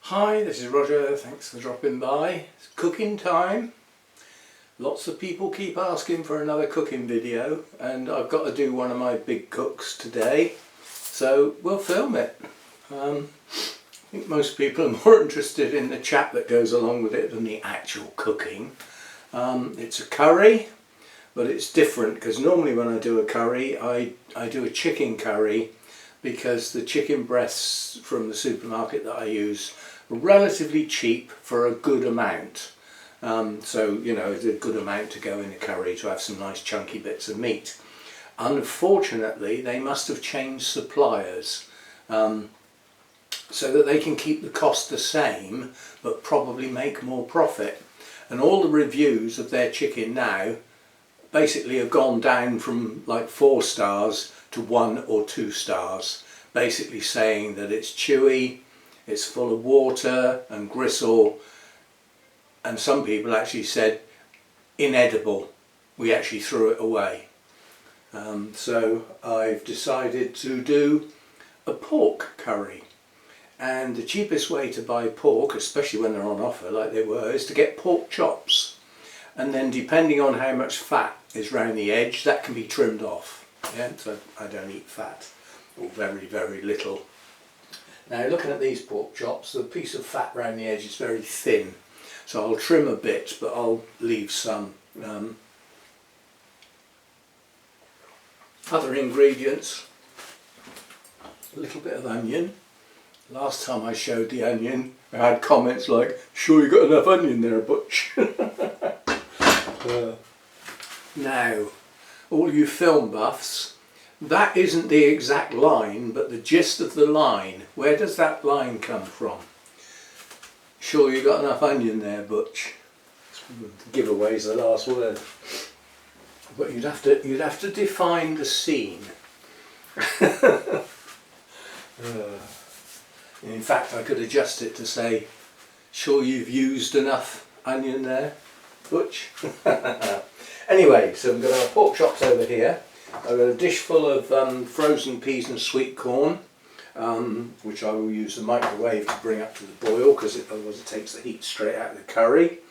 Hi, this is Roger, thanks for dropping by. It's cooking time. Lots of people keep asking for another cooking video and I've got to do one of my big cooks today, so we'll film it. I think most people are more interested in the chat that goes along with it than the actual cooking. It's a curry, but it's different because normally when I do a curry I do a chicken curry because the chicken breasts from the supermarket that I use are relatively cheap for a good amount. So, you know, it's a good amount to go in a curry to have some nice chunky bits of meat. Unfortunately, they must have changed suppliers so that they can keep the cost the same but probably make more profit. And all the reviews of their chicken now basically have gone down from like 4 stars to 1 or 2 stars, basically saying that it's chewy, it's full of water and gristle, and some people actually said inedible. We actually threw it away. So I've decided to do a pork curry, and the cheapest way to buy pork, especially when they're on offer like they were, is to get pork chops, and then depending on how much fat is round the edge, that can be trimmed off. Yeah, so I don't eat fat, or very, very little. Now, looking at these pork chops, the piece of fat round the edge is very thin, so I'll trim a bit, but I'll leave some. Other ingredients: a little bit of onion. Last time I showed the onion, I had comments like, "Sure you got enough onion there, Butch?" Now, all you film buffs, that isn't the exact line, but the gist of the line. Where does that line come from? Sure you got enough onion there, Butch? Giveaway's the last word. But you'd have to define the scene. In fact, I could adjust it to say, "Sure you've used enough onion there, Butch?" Anyway, so we've got our pork chops over here. I've got a dish full of frozen peas and sweet corn, which I will use the microwave to bring up to the boil, because otherwise it takes the heat straight out of the curry.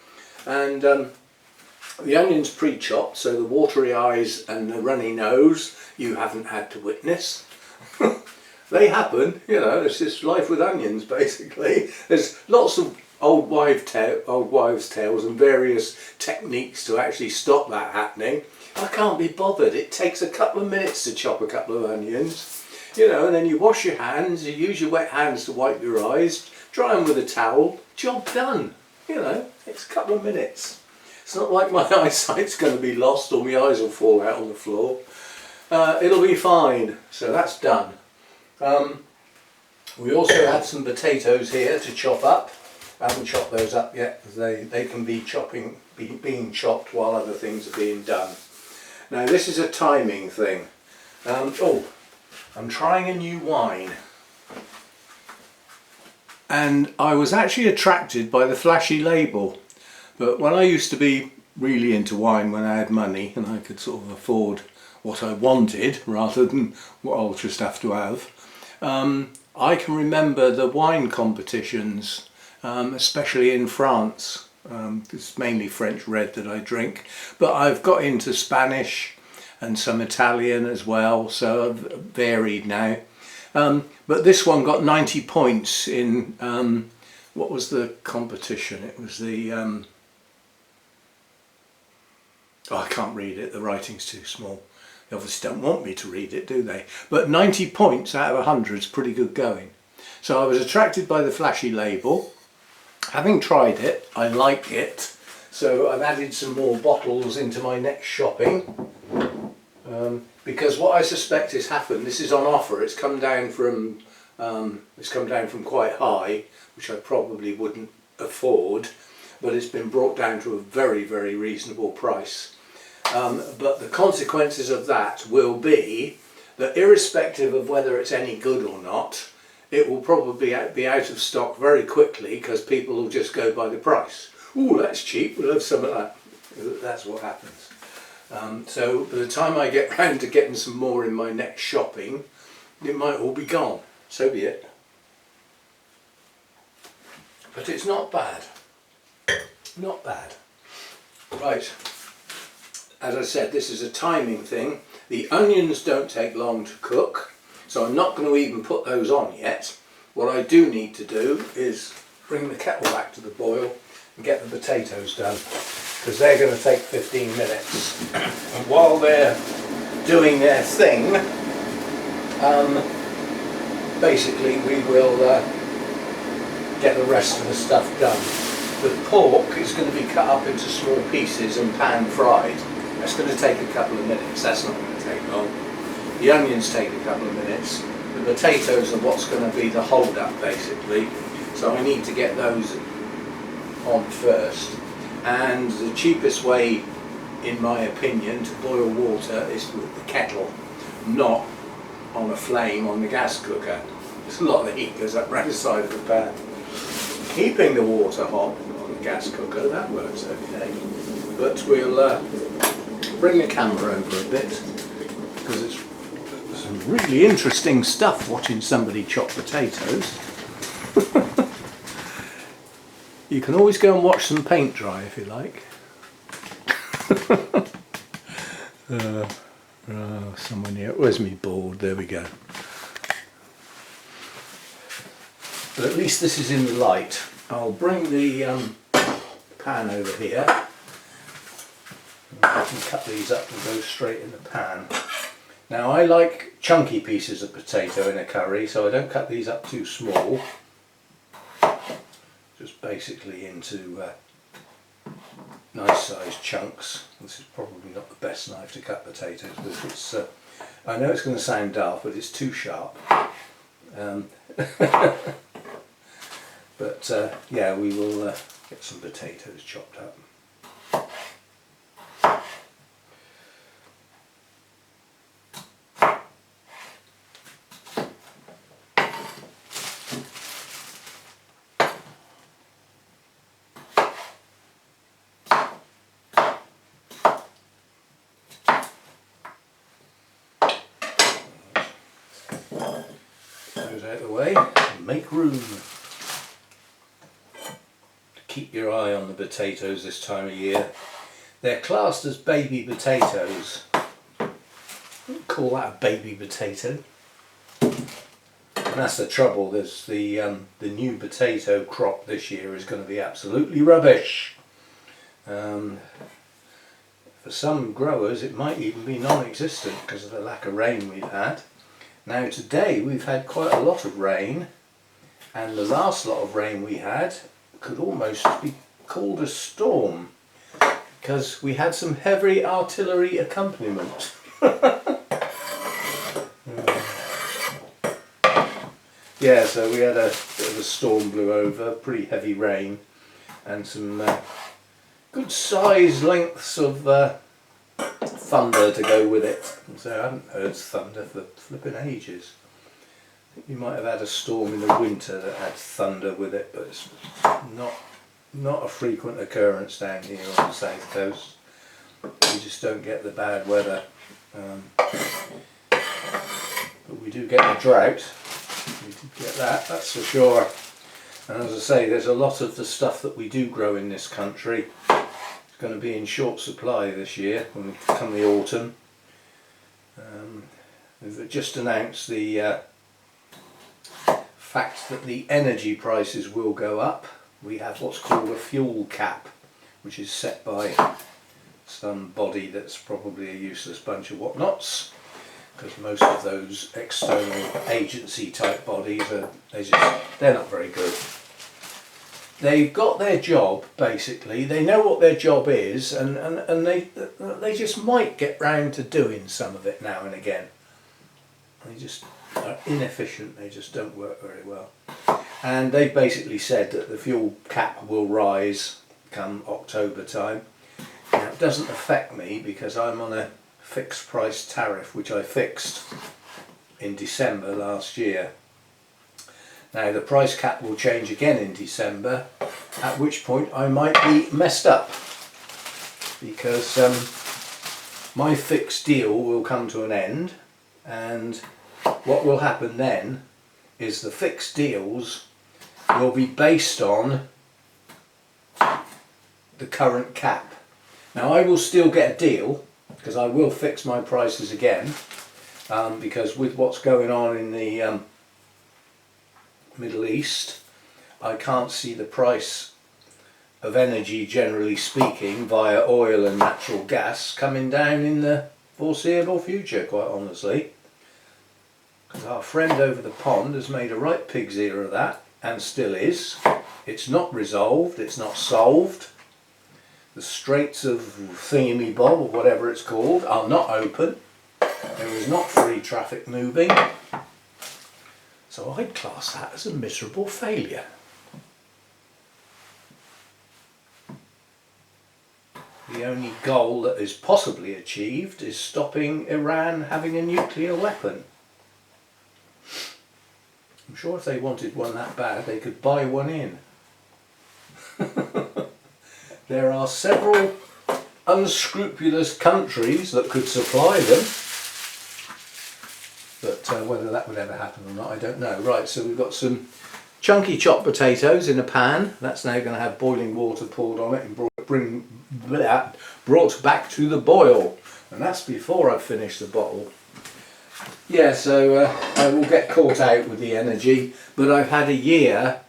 And the onion's pre-chopped, so the watery eyes and the runny nose you haven't had to witness. They happen, you know, it's just life with onions basically. There's lots of old wives' tales and various techniques to actually stop that happening. I can't be bothered. It takes a couple of minutes to chop a couple of onions, you know, and then you wash your hands, you use your wet hands to wipe your eyes, dry them with a towel, job done. You know, it's a couple of minutes. It's not like my eyesight's going to be lost or my eyes will fall out on the floor. It'll be fine. So that's done. We also have some potatoes here to chop up. I haven't chopped those up yet because they can be being chopped while other things are being done. Now this is a timing thing. I'm trying a new wine. And I was actually attracted by the flashy label. But when I used to be really into wine, when I had money and I could sort of afford what I wanted rather than what I'll just have to have, I can remember the wine competitions, especially in France. It's mainly French red that I drink, but I've got into Spanish and some Italian as well, so I've varied now. But this one got 90 points in, what was the competition? It was the, I can't read it, the writing's too small. They obviously don't want me to read it, do they? But 90 points out of 100 is pretty good going. So I was attracted by the flashy label. Having tried it, I like it. So I've added some more bottles into my next shopping. Because what I suspect has happened, this is on offer, it's come down from quite high, which I probably wouldn't afford, but it's been brought down to a very, very reasonable price. But the consequences of that will be that irrespective of whether it's any good or not, it will probably be out of stock very quickly because people will just go by the price. Ooh, that's cheap, we'll have some of that. That's what happens. So by the time I get round to getting some more in my next shopping, it might all be gone. So be it. but it's not bad. Not bad. Right, as I said, this is a timing thing. The onions don't take long to cook, so I'm not going to even put those on yet. What I do need to do is bring the kettle back to the boil and get the potatoes done, because they're going to take 15 minutes. And while they're doing their thing, basically we will get the rest of the stuff done. The pork is going to be cut up into small pieces and pan fried. That's going to take a couple of minutes. That's not going to take long. The onions take a couple of minutes. The potatoes are what's going to be the hold up basically. So I need to get those on first. And the cheapest way, in my opinion, to boil water is with the kettle, not on a flame on the gas cooker. There's a lot of heat goes up round the side of the pan. Keeping the water hot on the gas cooker, that works okay. But we'll bring the camera over a bit, because it's some really interesting stuff watching somebody chop potatoes. You can always go and watch some paint dry if you like. Someone here. Where's me board? There we go. But at least this is in the light. I'll bring the pan over here. I can cut these up and go straight in the pan. Now I like chunky pieces of potato in a curry, so I don't cut these up too small. Just basically into nice sized chunks. This is probably not the best knife to cut potatoes with. It's, I know it's going to sound daft, but it's too sharp. But yeah, we will get some potatoes chopped up. Those out of the way, make room. Keep your eye on the potatoes this time of year. They're classed as baby potatoes. I wouldn't call that a baby potato. And that's the trouble. There's the new potato crop this year is going to be absolutely rubbish. For some growers it might even be non-existent because of the lack of rain we've had. Now today we've had quite a lot of rain, and the last lot of rain we had could almost be called a storm, because we had some heavy artillery accompaniment. Yeah, so we had a bit of a storm blew over, pretty heavy rain, and some good sized lengths of thunder to go with it. So I haven't heard thunder for flipping ages. I think we might have had a storm in the winter that had thunder with it, but it's not a frequent occurrence down here on the south coast. We just don't get the bad weather. But we do get the drought. We do get that, that's for sure. And as I say, there's a lot of the stuff that we do grow in this country is going to be in short supply this year when we come the autumn. We've just announced the fact that the energy prices will go up. We have what's called a fuel cap, which is set by some body that's probably a useless bunch of whatnots, because most of those external agency type bodies they're not very good. They've got their job basically, they know what their job is, and they just might get round to doing some of it now and again. They just are inefficient, they just don't work very well. And they've basically said that the fuel cap will rise come October time. Now it doesn't affect me because I'm on a fixed price tariff which I fixed in December last year. Now the price cap will change again in December, at which point I might be messed up, because my fixed deal will come to an end, and what will happen then is the fixed deals will be based on the current cap. Now I will still get a deal, because I will fix my prices again, because with what's going on in the Middle East, I can't see the price of energy, generally speaking, via oil and natural gas coming down in the foreseeable future, quite honestly. Because our friend over the pond has made a right pig's ear of that, and still is. It's not resolved, it's not solved. The Straits of Thingamy-Bob, or whatever it's called, are not open. There is not free traffic moving. So I'd class that as a miserable failure. The only goal that is possibly achieved is stopping Iran having a nuclear weapon. I'm sure if they wanted one that bad, they could buy one in. There are several unscrupulous countries that could supply them, but whether that would ever happen or not, I don't know. Right, so we've got some chunky chopped potatoes in a pan. That's now going to have boiling water poured on it and brought back to the boil. And that's before I've finished the bottle. Yeah, so I will get caught out with the energy, but I've had a year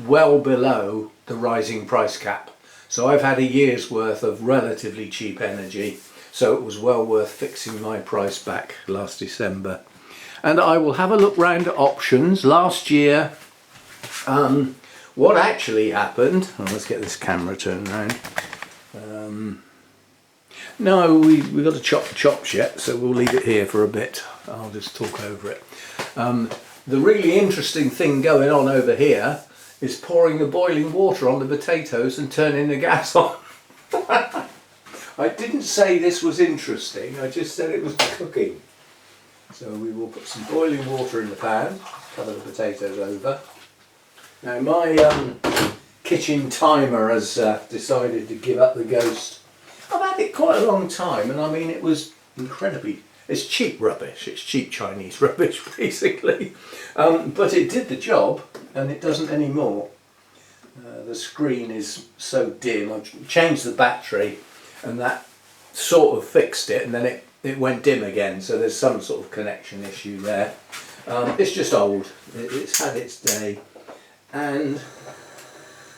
well below the rising price cap. So I've had a year's worth of relatively cheap energy, so it was well worth fixing my price back last December. And I will have a look round at options. Last year, what actually happened, let's get this camera turned around. No, we've got to chop the chops yet, so we'll leave it here for a bit. I'll just talk over it. The really interesting thing going on over here is pouring the boiling water on the potatoes and turning the gas on. I didn't say this was interesting, I just said it was cooking. So we will put some boiling water in the pan, cover the potatoes over. Now my kitchen timer has decided to give up the ghost. I've had it quite a long time, and I mean it was incredibly, it's cheap rubbish, it's cheap Chinese rubbish basically, but it did the job and it doesn't anymore. The screen is so dim. I've changed the battery and that sort of fixed it, and then it went dim again, so there's some sort of connection issue there. It's just old, it's had its day, and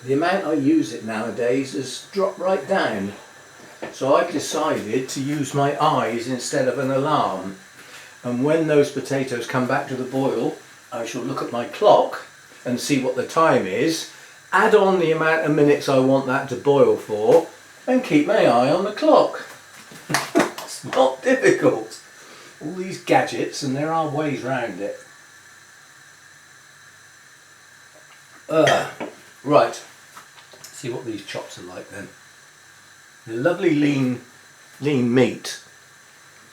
the amount I use it nowadays has dropped right down. So I've decided to use my eyes instead of an alarm, and when those potatoes come back to the boil, I shall look at my clock and see what the time is, add on the amount of minutes I want that to boil for, and keep my eye on the clock. It's not difficult. All these gadgets, and there are ways around it. Right, see what these chops are like then. The lovely lean meat.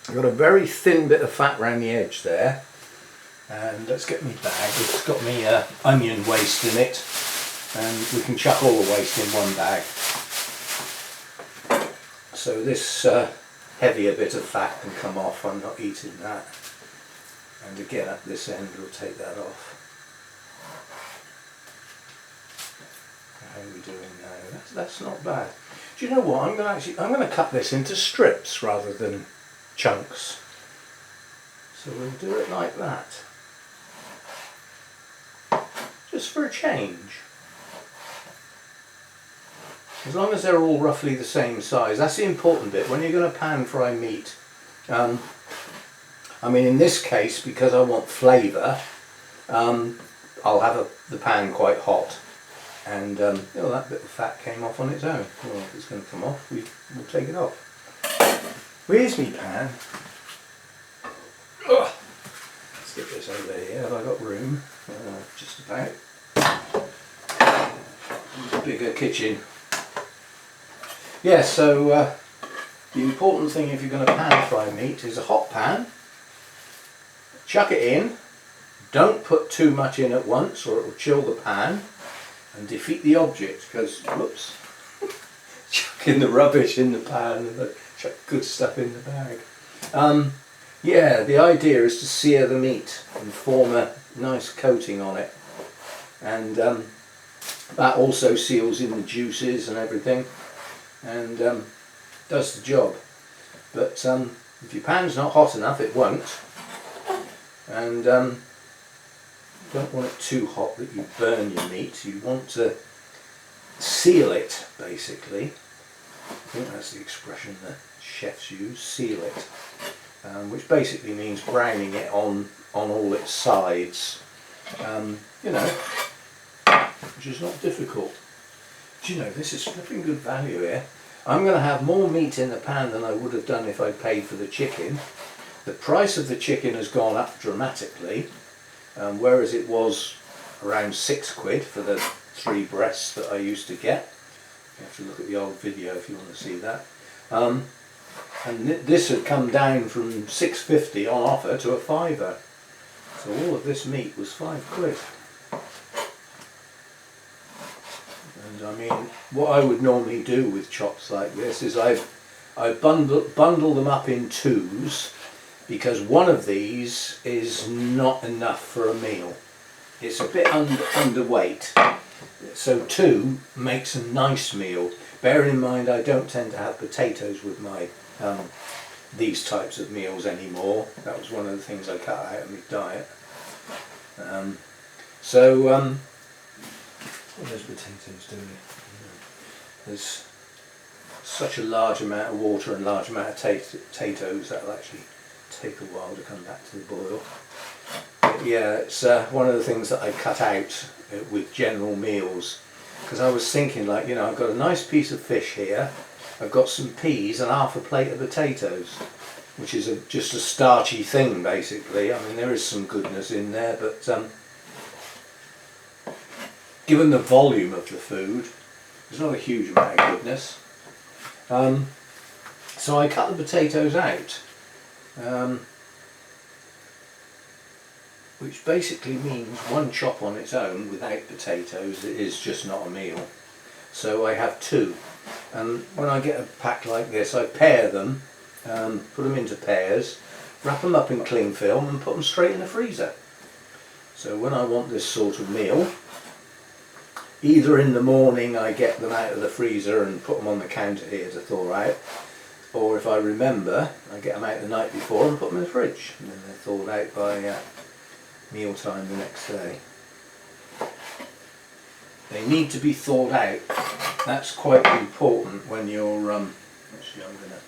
I've got a very thin bit of fat around the edge there. And let's get me bag. It's got me onion waste in it, and we can chuck all the waste in one bag. So this heavier bit of fat can come off. I'm not eating that. And again, at this end, we'll take that off. How are we doing now? That's not bad. Do you know what? I'm going to cut this into strips rather than chunks. So we'll do it like that. Just for a change. As long as they're all roughly the same size. That's the important bit. When you're going to pan fry meat, I mean in this case, because I want flavour, I'll have the pan quite hot. And you know, that bit of fat came off on its own. Well, if it's going to come off, we'll take it off. Where's me pan? Ugh. Let's get this over here. Have I got room? Just about. Bigger kitchen. Yeah, so the important thing if you're going to pan fry meat is a hot pan. Chuck it in. Don't put too much in at once or it will chill the pan and defeat the object, because, whoops, chucking the rubbish in the pan and chuck good stuff in the bag. Yeah, the idea is to sear the meat and form a nice coating on it, and that also seals in the juices and everything. and does the job. But if your pan's not hot enough, it won't. And you don't want it too hot that you burn your meat. You want to seal it, basically. I think that's the expression that chefs use, seal it. Which basically means browning it on all its sides. You know, which is not difficult. Do you know, this is flipping good value here. I'm going to have more meat in the pan than I would have done if I paid for the chicken. The price of the chicken has gone up dramatically, whereas it was around £6 for the 3 breasts that I used to get. You have to look at the old video if you want to see that. And this had come down from £6.50 on offer to a £5. So all of this meat was £5. And I mean, what I would normally do with chops like this is I bundle them up in 2s, because one of these is not enough for a meal. It's a bit underweight. So 2 makes a nice meal. Bear in mind, I don't tend to have potatoes with my these types of meals anymore. That was one of the things I cut out of my diet. What are those potatoes doing? There's such a large amount of water and large amount of potatoes that will actually take a while to come back to the boil. But yeah, it's one of the things that I cut out with general meals, because I was thinking, like, you know, I've got a nice piece of fish here, I've got some peas and half a plate of potatoes, which is just a starchy thing basically. I mean, there is some goodness in there, but given the volume of the food, there's not a huge amount of goodness. So I cut the potatoes out, which basically means one chop on its own without potatoes is just not a meal. So I have 2, and when I get a pack like this, I pair them, put them into pairs, wrap them up in cling film and put them straight in the freezer. So when I want this sort of meal, either in the morning I get them out of the freezer and put them on the counter here to thaw out, or if I remember, I get them out the night before and put them in the fridge, and then they're thawed out by meal time the next day. They need to be thawed out. That's quite important when you're actually I'm going to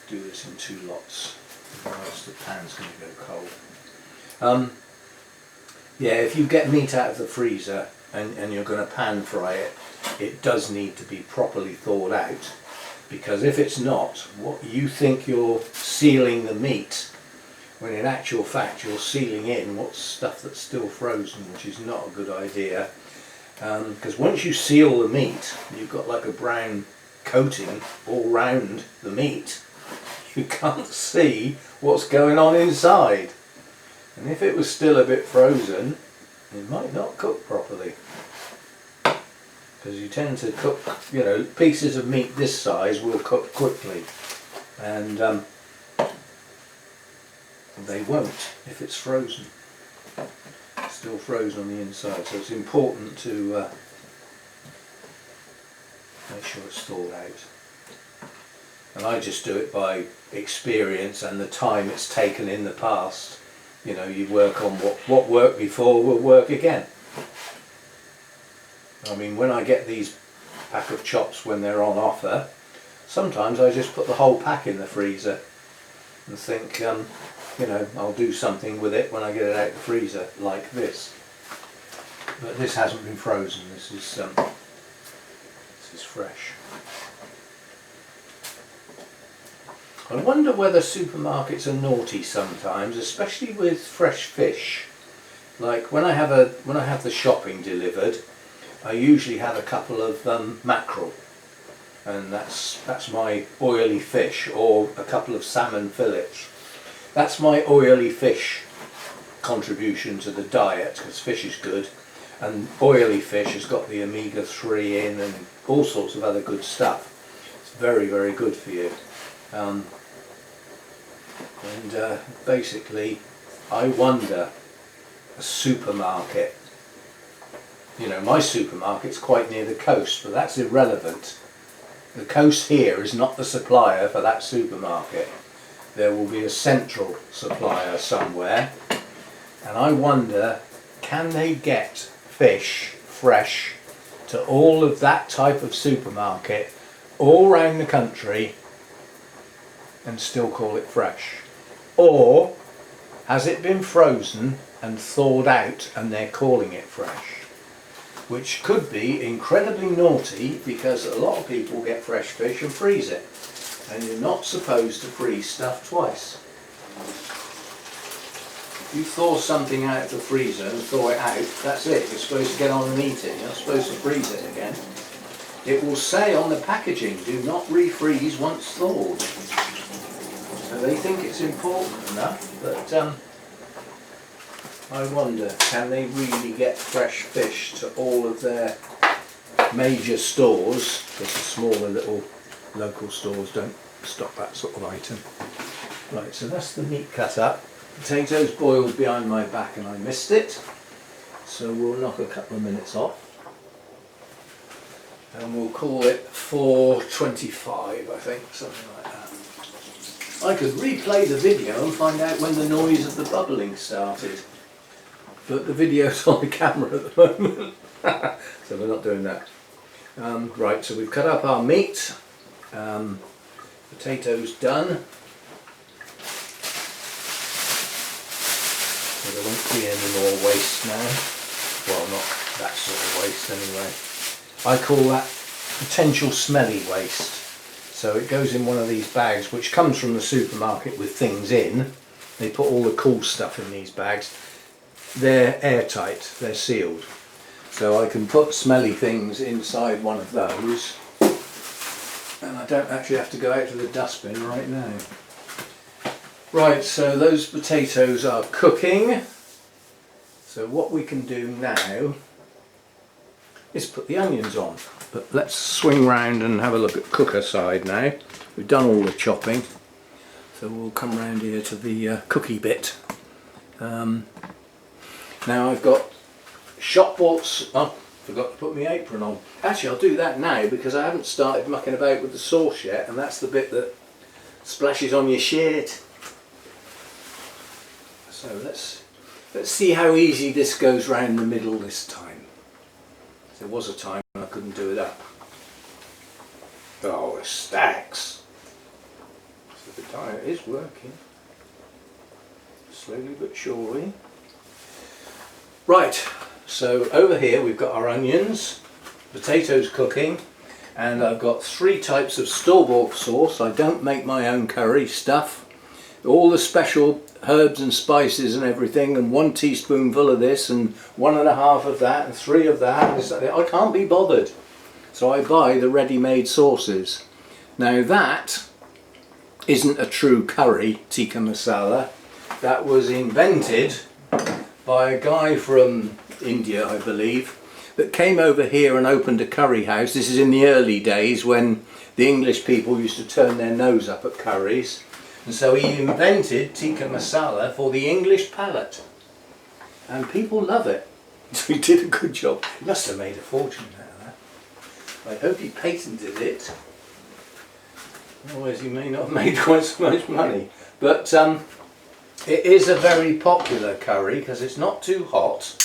do this in 2 lots, otherwise the pan's going to go cold. Yeah, if you get meat out of the freezer and you're going to pan fry it, it does need to be properly thawed out, because if it's not, what you think you're sealing the meat, when in actual fact you're sealing in what's stuff that's still frozen, which is not a good idea. Because once you seal the meat, you've got like a brown coating all round the meat. You can't see what's going on inside. And if it was still a bit frozen, it might not cook properly. Because you tend to cook, you know, pieces of meat this size will cook quickly. And they won't if it's frozen. Still frozen on the inside, so it's important to make sure it's thawed out. And I just do it by experience and the time it's taken in the past. You know, you work on what worked before will work again. I mean, when I get these pack of chops when they're on offer, sometimes I just put the whole pack in the freezer and think, you know, I'll do something with it when I get it out of the freezer, like this. But this hasn't been frozen. This is fresh. I wonder whether supermarkets are naughty sometimes, especially with fresh fish. Like when I have the shopping delivered, I usually have a couple of mackerel, and that's my oily fish, or a couple of salmon fillets. That's my oily fish contribution to the diet, because fish is good, and oily fish has got the omega-3 in and all sorts of other good stuff. It's very, very good for you. Basically, I wonder, a supermarket, you know, my supermarket's quite near the coast, but that's irrelevant. The coast here is not the supplier for that supermarket. There will be a central supplier somewhere, and I wonder, can they get fish fresh to all of that type of supermarket all around the country and still call it fresh? Or has it been frozen and thawed out and they're calling it fresh? Which could be incredibly naughty, because a lot of people get fresh fish and freeze it, and you're not supposed to freeze stuff twice. If you thaw something out of the freezer and thaw it out, that's it. You're supposed to get on and eat it. You're not supposed to freeze it again. It will say on the packaging, do not refreeze once thawed. So they think it's important enough, but I wonder, can they really get fresh fish to all of their major stores, because the smaller little local stores don't stock that sort of item. Right, so that's the meat cut up. Potatoes boiled behind my back and I missed it, so we'll knock a couple of minutes off and we'll call it 4:25, I think, something like that. I could replay the video and find out when the noise of the bubbling started, but the video's on the camera at the moment, so we're not doing that. Right, so we've cut up our meat, potatoes done, so there won't be any more waste now. Well, not that sort of waste anyway. I call that potential smelly waste. So it goes in one of these bags which comes from the supermarket with things in. They put all the cool stuff in these bags. They're airtight, they're sealed. So I can put smelly things inside one of those, and I don't actually have to go out to the dustbin right now. Right, so those potatoes are cooking. So what we can do now is put the onions on. But let's swing round and have a look at cooker side now. We've done all the chopping, so we'll come round here to the cookie bit. Now I've got shop bought, oh, forgot to put my apron on. Actually, I'll do that now because I haven't started mucking about with the sauce yet, and that's the bit that splashes on your shirt. So let's see how easy this goes round the middle this time. There was a time when I couldn't do it up. Oh, it stacks. So the diet is working. Slowly but surely. Right, so over here we've got our onions, potatoes cooking, and I've got 3 types of store-bought sauce. I don't make my own curry stuff. All the special herbs and spices and everything, and 1 teaspoonful of this and 1.5 of that and 3 of that. I can't be bothered, so I buy the ready-made sauces. Now that isn't a true curry, tikka masala. That was invented by a guy from India, I believe, that came over here and opened a curry house. This is in the early days when the English people used to turn their nose up at curries. And so he invented tikka masala for the English palate, and people love it. So he did a good job. He must have made a fortune out of that. I hope he patented it, otherwise he may not have made quite so much money. But it is a very popular curry because it's not too hot,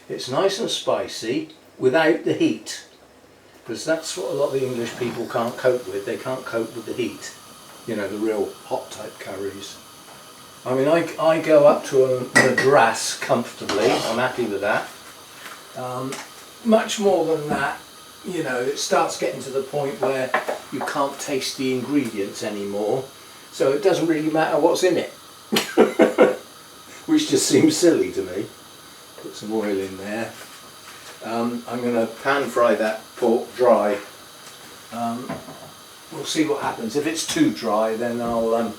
it's nice and spicy without the heat, because that's what a lot of the English people can't cope with. They can't cope with the heat. You know, the real hot type curries. I mean, I go up to a madras comfortably. I'm happy with that. Much more than that, you know, it starts getting to the point where you can't taste the ingredients anymore, so it doesn't really matter what's in it. Which just seems silly to me. Put some oil in there. I'm going to pan fry that pork dry. We'll see what happens. If it's too dry, then I'll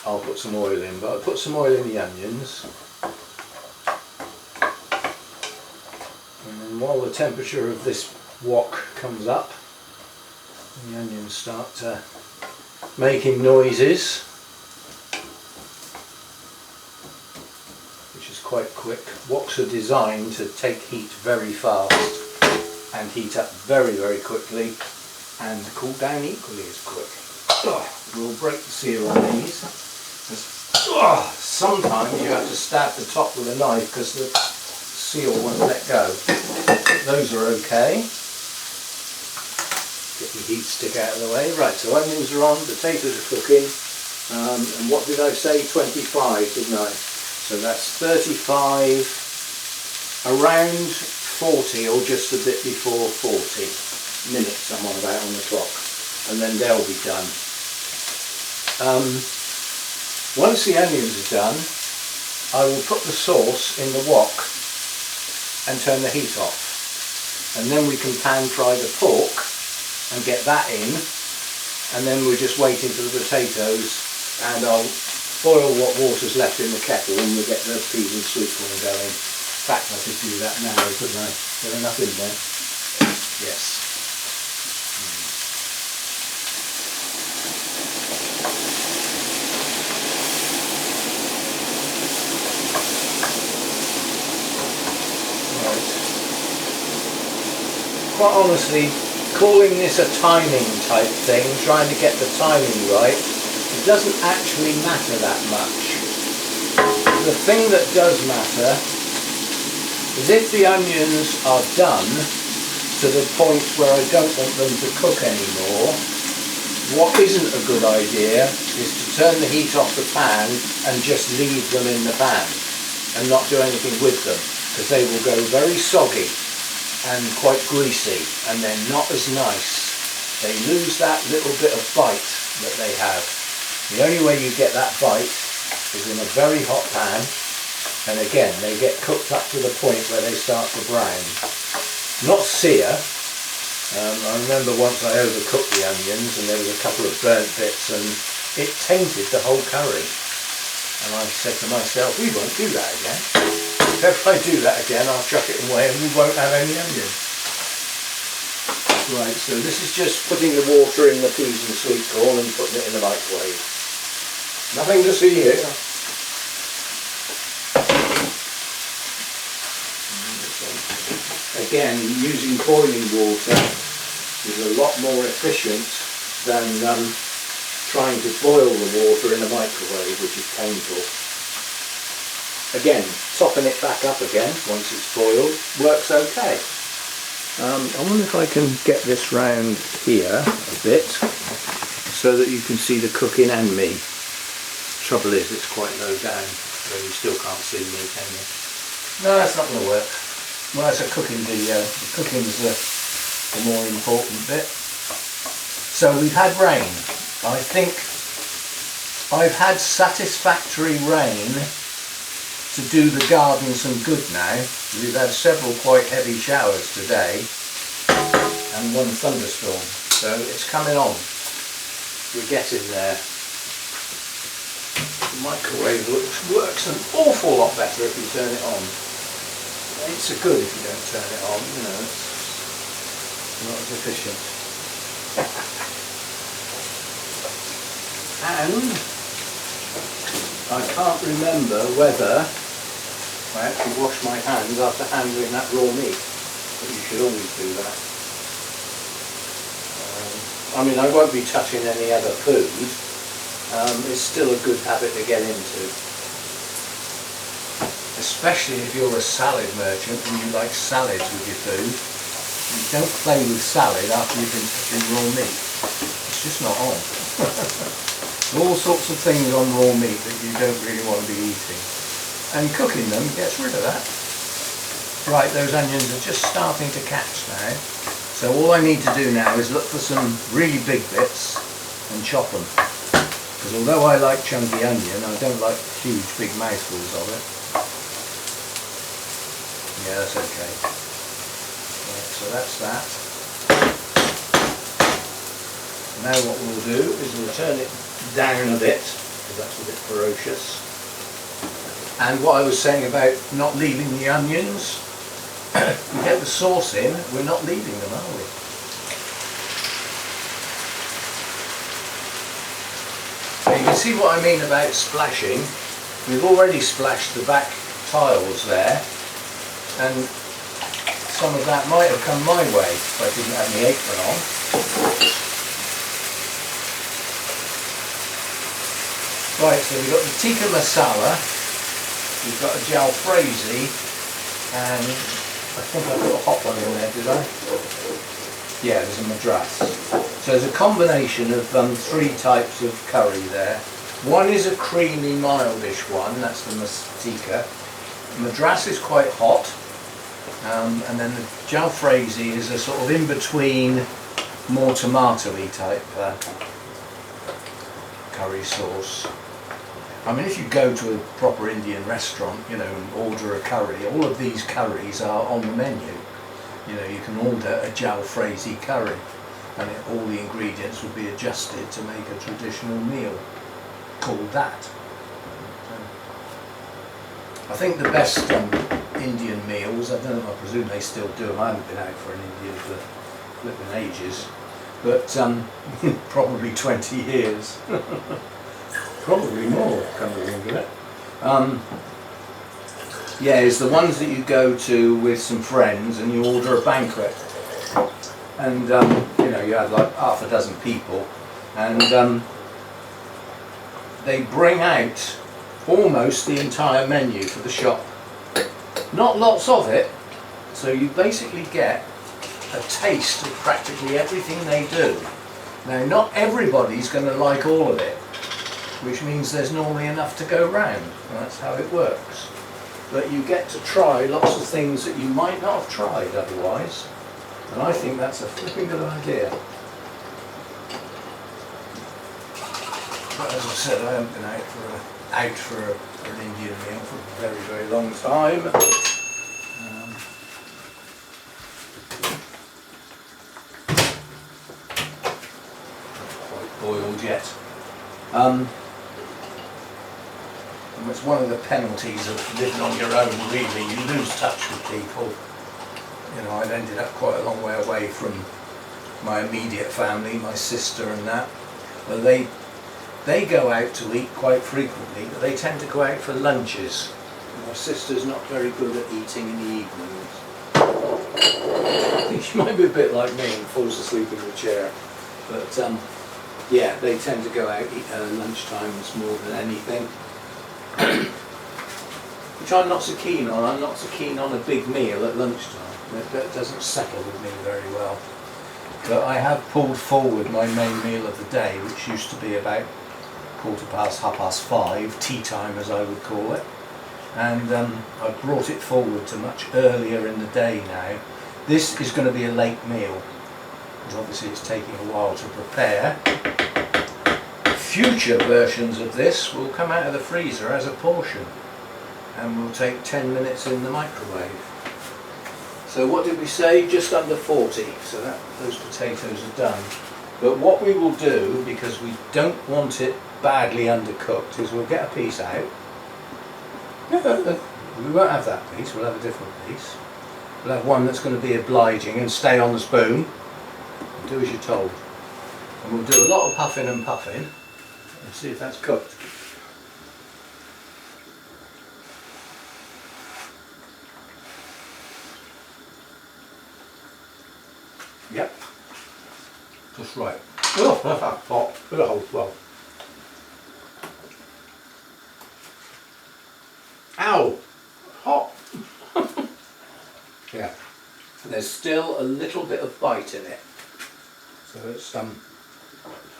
put some oil in. But I'll put some oil in the onions. And then while the temperature of this wok comes up, the onions start making noises, which is quite quick. Woks are designed to take heat very fast and heat up very, very quickly. and cool down equally as quick. We'll break the seal on these. Sometimes you have to stab the top with a knife because the seal won't let go. Those are okay. Get the heat stick out of the way. Right, so onions are on, potatoes are cooking, and what did I say? 25, didn't I? So that's 35, around 40 or just a bit before 40 minutes I'm on about on the clock, and then they'll be done. Once the onions are done, I will put the sauce in the wok and turn the heat off, and then we can pan fry the pork and get that in, and then we're just waiting for the potatoes, and I'll boil what water's left in the kettle and we'll get the peas and sweet corn going. In fact, I could do that now, couldn't I? There's enough in there. Yes. Right. Quite honestly, calling this a timing type thing, trying to get the timing right, it doesn't actually matter that much. The thing that does matter is if the onions are done to the point where I don't want them to cook anymore, what isn't a good idea is to turn the heat off the pan and just leave them in the pan and not do anything with them, because they will go very soggy and quite greasy, and they're not as nice. They lose that little bit of bite that they have. The only way you get that bite is in a very hot pan, and again they get cooked up to the point where they start to brown. Not sear. I remember once I overcooked the onions and there was a couple of burnt bits and it tainted the whole curry. And I said to myself, we won't do that again. If I do that again, I'll chuck it away and we won't have any onion. Right, so this is just putting the water in the peas and sweet corn and putting it in the microwave. Nothing to see here. Again, using boiling water is a lot more efficient than trying to boil the water in a microwave, which is painful. Again, topping it back up again once it's boiled works okay. I wonder if I can get this round here a bit so that you can see the cooking and me. Trouble is it's quite low down, so you still can't see me, can you? No, that's not going to work. Well, it's a cooking video. The cooking's the more important bit. So we've had rain. I think I've had satisfactory rain to do the garden some good now. We've had several quite heavy showers today and one thunderstorm, so it's coming on. We're getting there. The microwave works an awful lot better if you turn it on. It's a good if you don't turn it on, you know, it's not as efficient. And I can't remember whether I actually wash my hands after handling that raw meat, but you should always do that. I mean, I won't be touching any other food. It's still a good habit to get into. Especially if you're a salad merchant and you like salads with your food. You don't play with salad after you've been touching raw meat. It's just not on. All sorts of things on raw meat that you don't really want to be eating. And cooking them gets rid of that. Right, those onions are just starting to catch now. So all I need to do now is look for some really big bits and chop them. Because although I like chunky onion, I don't like huge big mouthfuls of it. Yeah, that's okay. Right, so that's that. Now what we'll do is we'll turn it down a bit, because that's a bit ferocious. And what I was saying about not leaving the onions, we get the sauce in, we're not leaving them, are we? So you can see what I mean about splashing. We've already splashed the back tiles there, and some of that might have come my way if I didn't have my apron on. Right, so we've got the tikka masala, we've got a jalfrezi, and I think I put a hot one in there, did I? Yeah, there's a madras. So there's a combination of 3 types of curry there. One is a creamy, mildish one, that's the tikka. Madras is quite hot, and then the jalfrezi is a sort of in-between, more tomato-y type curry sauce. I mean, if you go to a proper Indian restaurant, you know, and order a curry, all of these curries are on the menu. You know, you can order a jalfrezi curry, and all the ingredients would be adjusted to make a traditional meal called that. I think the best Indian meals, I don't know, I presume they still do them. I haven't been out for an Indian for flipping ages, but probably 20 years. Probably more, come to think of it. Yeah, it's the ones that you go to with some friends and you order a banquet. And, you know, you have like half a dozen people, and they bring out almost the entire menu for the shop. Not lots of it, so you basically get a taste of practically everything they do. Now, not everybody's going to like all of it, which means there's normally enough to go round, and that's how it works. But you get to try lots of things that you might not have tried otherwise, and I think that's a flipping good idea. But as I said, I haven't been out for an Indian meal for a very, very long time. Not quite boiled yet. It's one of the penalties of living on your own, really. You lose touch with people. You know, I've ended up quite a long way away from my immediate family, my sister and that. But they go out to eat quite frequently, but they tend to go out for lunches. My sister's not very good at eating in the evenings. I think she might be a bit like me and falls asleep in the chair. But yeah, they tend to go out eat lunchtimes more than anything. Which I'm not so keen on. I'm not so keen on a big meal at lunchtime. That doesn't settle with me very well. But I have pulled forward my main meal of the day, which used to be about 5:15, tea time as I would call it. And I've brought it forward to much earlier in the day now. This is going to be a late meal, because obviously it's taking a while to prepare. Future versions of this will come out of the freezer as a portion and will take 10 minutes in the microwave. So what did we say? Just under 40. So those potatoes are done. But what we will do, because we don't want it badly undercooked, is we'll get a piece out. We won't have that piece, we'll have a different piece. We'll have one that's going to be obliging and stay on the spoon. Do as you're told. And we'll do a lot of huffing and puffing. And see if that's cooked. Yep. Just right. Oh, that's hot. Well. Ow! Hot! Yeah. There's still a little bit of bite in it. So it's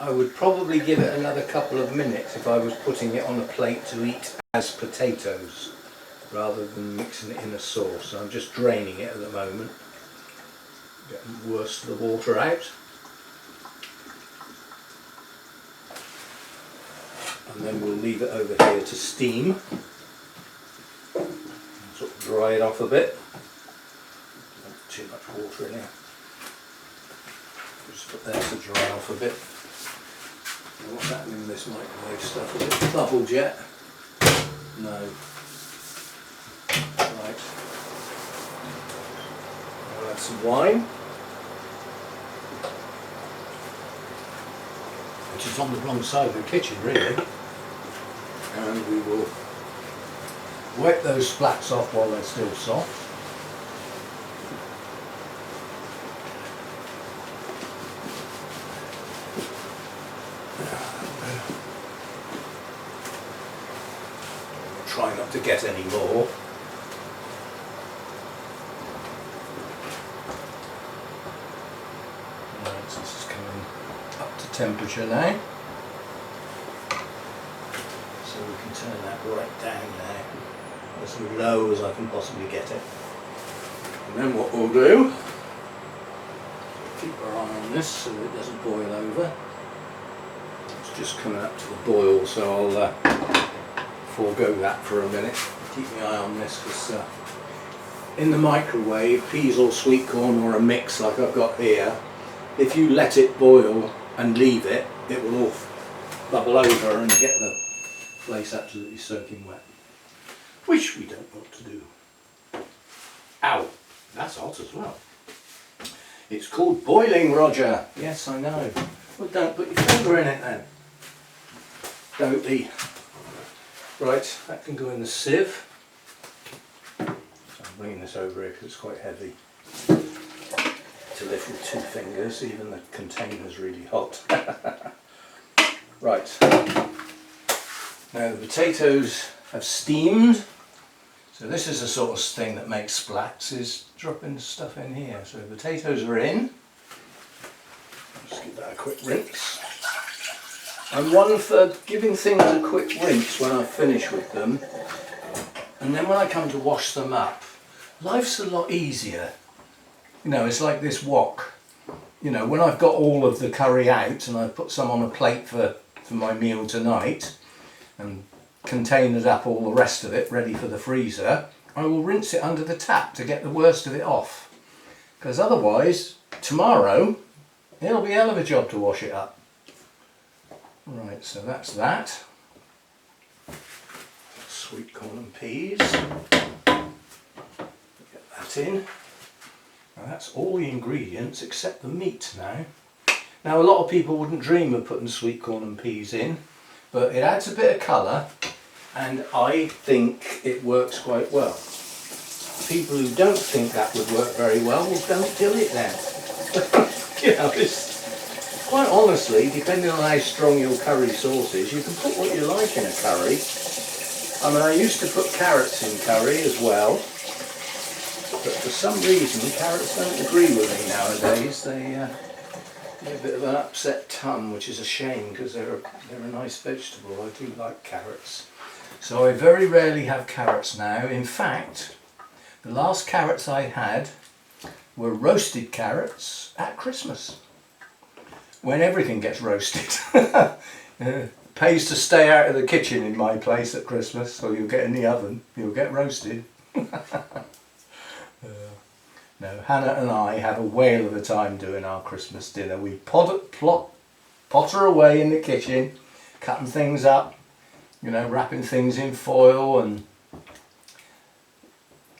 I would probably give it another couple of minutes if I was putting it on a plate to eat as potatoes rather than mixing it in a sauce. So I'm just draining it at the moment, getting the worst of the water out. And then we'll leave it over here to steam. Sort of dry it off a bit. Not too much water in here. Just put that to dry off a bit. What's happening with this microwave stuff? Is it bubbled yet? No. Right. I'll add some wine, which is on the wrong side of the kitchen, really. And we will wipe those splats off while they're still soft. have to get any more. Right, so this is coming up to temperature now. So we can turn that right down now, as low as I can possibly get it. And then what we'll do, keep our eye on this so it doesn't boil over. It's just coming up to the boil, so I'll forego that for a minute. Keep my eye on this, because in the microwave, peas or sweet corn or a mix like I've got here, if you let it boil and leave it, it will all bubble over and get the place absolutely soaking wet, which we don't want to do. Ow, that's hot as well. It's called boiling, Roger. Yes, I know. Well, don't put your finger in it then. Don't be. Right, that can go in the sieve. So I'm bringing this over here because it's quite heavy to lift with 2 fingers. Even the container's really hot. Right. Now the potatoes have steamed. So this is the sort of thing that makes splats, is dropping stuff in here. So the potatoes are in. Just give that a quick rinse. I'm one for giving things a quick rinse when I finish with them. And then when I come to wash them up, life's a lot easier. You know, it's like this wok. You know, when I've got all of the curry out and I've put some on a plate for my meal tonight, and containered up all the rest of it ready for the freezer, I will rinse it under the tap to get the worst of it off, because otherwise tomorrow it'll be a hell of a job to wash it up. Right, so that's that. Sweet corn and peas, get that in. Now that's all the ingredients except the meat now. Now a lot of people wouldn't dream of putting sweet corn and peas in, but it adds a bit of colour, and I think it works quite well. People who don't think that would work very well don't do it then. You know, quite honestly, depending on how strong your curry sauce is, you can put what you like in a curry. I mean, I used to put carrots in curry as well, but for some reason carrots don't agree with me nowadays. They get a bit of an upset tongue, which is a shame, because they're a nice vegetable. I do like carrots. So I very rarely have carrots now. In fact, the last carrots I had were roasted carrots at Christmas, when everything gets roasted. Pays to stay out of the kitchen in my place at Christmas, so you'll get in the oven, you'll get roasted. No, Hannah and I have a whale of a time doing our Christmas dinner. We potter away in the kitchen, cutting things up, you know, wrapping things in foil and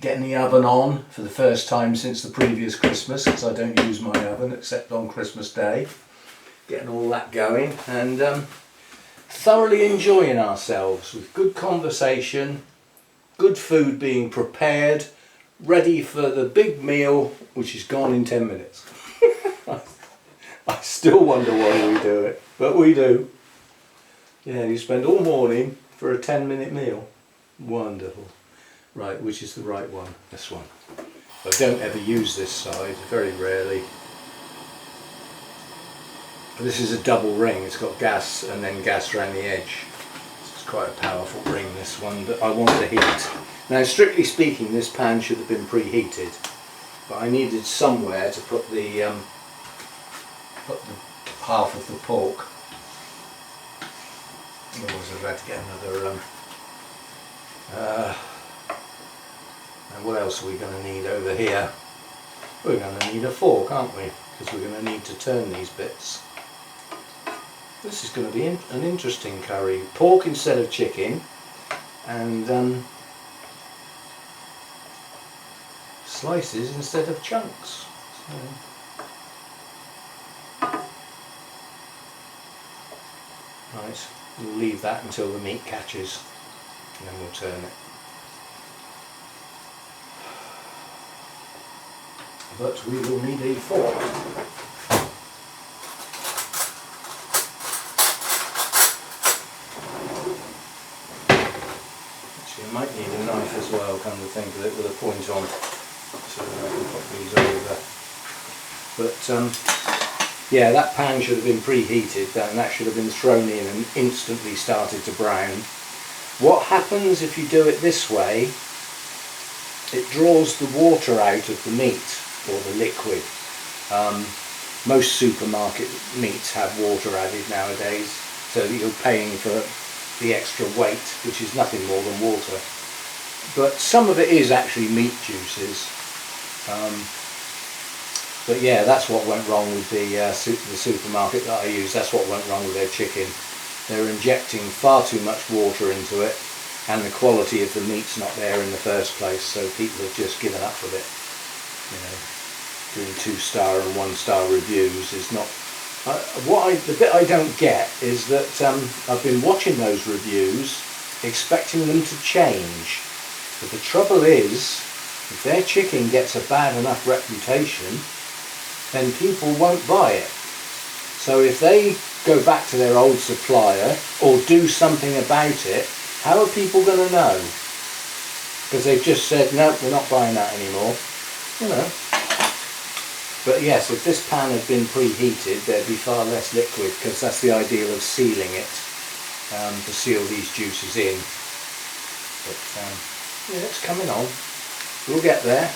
getting the oven on for the first time since the previous Christmas, because I don't use my oven except on Christmas Day. Getting all that going and thoroughly enjoying ourselves with good conversation, good food being prepared, ready for the big meal, which is gone in 10 minutes. I still wonder why we do it, but we do. Yeah, you spend all morning for a 10-minute meal. Wonderful. Right, which is the right one? This one. I don't ever use this side, very rarely. This is a double ring, it's got gas and then gas around the edge. It's quite a powerful ring, this one, that I want to heat. Now, strictly speaking, this pan should have been preheated, but I needed somewhere to put the half of the pork. Otherwise I've had to get another and what else are we going to need over here? We're going to need a fork, aren't we? Because we're going to need to turn these bits. This is going to be an interesting curry. Pork instead of chicken, and slices instead of chunks. So. Right, we'll leave that until the meat catches, and then we'll turn it. But we will need a fork. Actually, I might need need a knife as well, come to think of it, with a point on, so I can pop these over. But yeah, that pan should have been preheated, and that should have been thrown in and instantly started to brown. What happens if you do it this way, it draws the water out of the meat, or the liquid. Most supermarket meats have water added nowadays, so that you're paying for the extra weight, which is nothing more than water. But some of it is actually meat juices. But yeah, that's what went wrong with the supermarket that I use. That's what went wrong with their chicken. They're injecting far too much water into it, and the quality of the meat's not there in the first place, so people have just given up with it. You know, doing 2-star and 1-star reviews is not... the bit I don't get is that I've been watching those reviews expecting them to change. But the trouble is, if their chicken gets a bad enough reputation, then people won't buy it. So if they go back to their old supplier or do something about it, how are people going to know? Because they've just said, no, we're not buying that anymore. You know. But yes, if this pan had been preheated, there'd be far less liquid, because that's the ideal of sealing it, to seal these juices in. But yeah, it's coming on. We'll get there.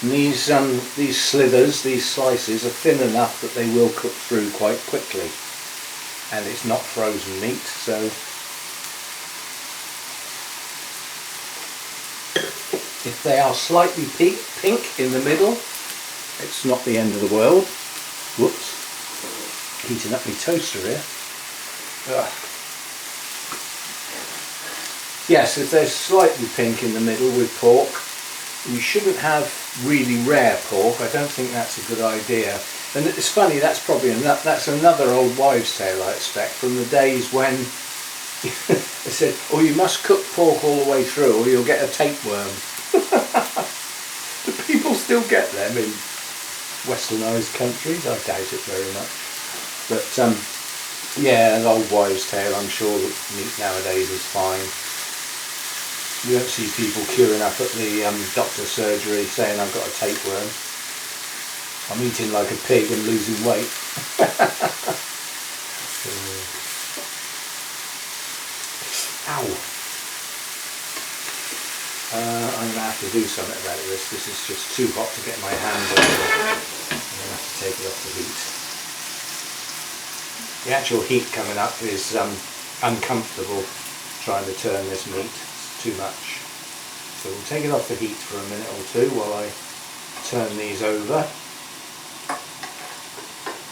And these slithers, these slices, are thin enough that they will cook through quite quickly. And it's not frozen meat, so if they are slightly pink in the middle, it's not the end of the world. Whoops. Heating up my toaster here. Ugh. Yes, if they're slightly pink in the middle with pork, you shouldn't have really rare pork. I don't think that's a good idea. And it's funny, that's probably that's another old wives' tale I expect, from the days when they said, oh, you must cook pork all the way through or you'll get a tapeworm. Do people still get them in westernised countries? I doubt it very much. But yeah, an old wives' tale. I'm sure that meat nowadays is fine. You don't see people queuing up at the doctor's surgery saying I've got a tapeworm. I'm eating like a pig and losing weight. Ow! I'm going to have to do something about this. This is just too hot to get my hands on it. I'm going to have to take it off the heat. The actual heat coming up is uncomfortable trying to turn this meat. It's too much. So we'll take it off the heat for a minute or two while I turn these over.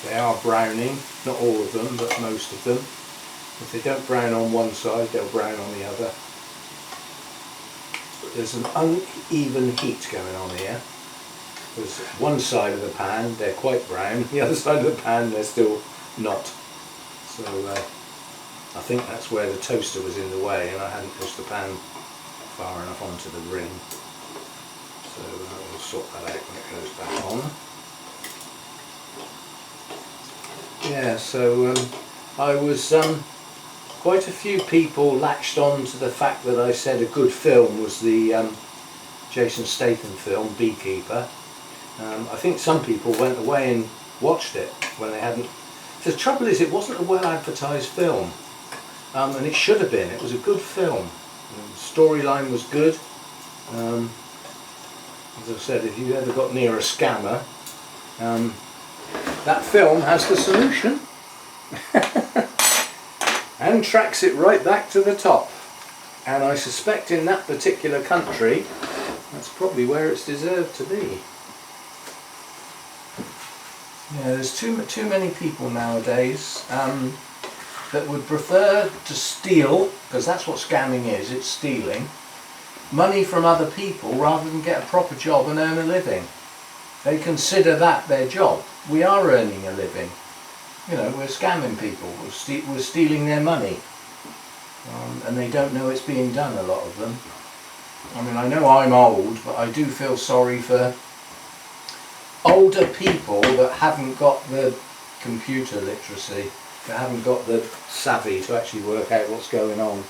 They are browning, not all of them, but most of them. If they don't brown on one side, they'll brown on the other. But there's an uneven heat going on here. There's one side of the pan, they're quite brown, the other side of the pan, they're still not. So I think that's where the toaster was in the way and I hadn't pushed the pan far enough onto the rim. So we'll sort that out when it goes back on. Yeah, so I was, quite a few people latched on to the fact that I said a good film was the Jason Statham film, Beekeeper. I think some people went away and watched it when they hadn't. The trouble is, it wasn't a well advertised film, and it should have been. It was a good film. The storyline was good. As I said, if you ever got near a scammer, that film has the solution and tracks it right back to the top. And I suspect in that particular country, that's probably where it's deserved to be. Yeah, there's too many people nowadays that would prefer to steal, because that's what scamming is, it's stealing, money from other people rather than get a proper job and earn a living. They consider that their job. We are earning a living. You know, we're scamming people, we're stealing their money. And they don't know it's being done, a lot of them. I mean, I know I'm old, but I do feel sorry for older people that haven't got the computer literacy, that haven't got the savvy to actually work out what's going on.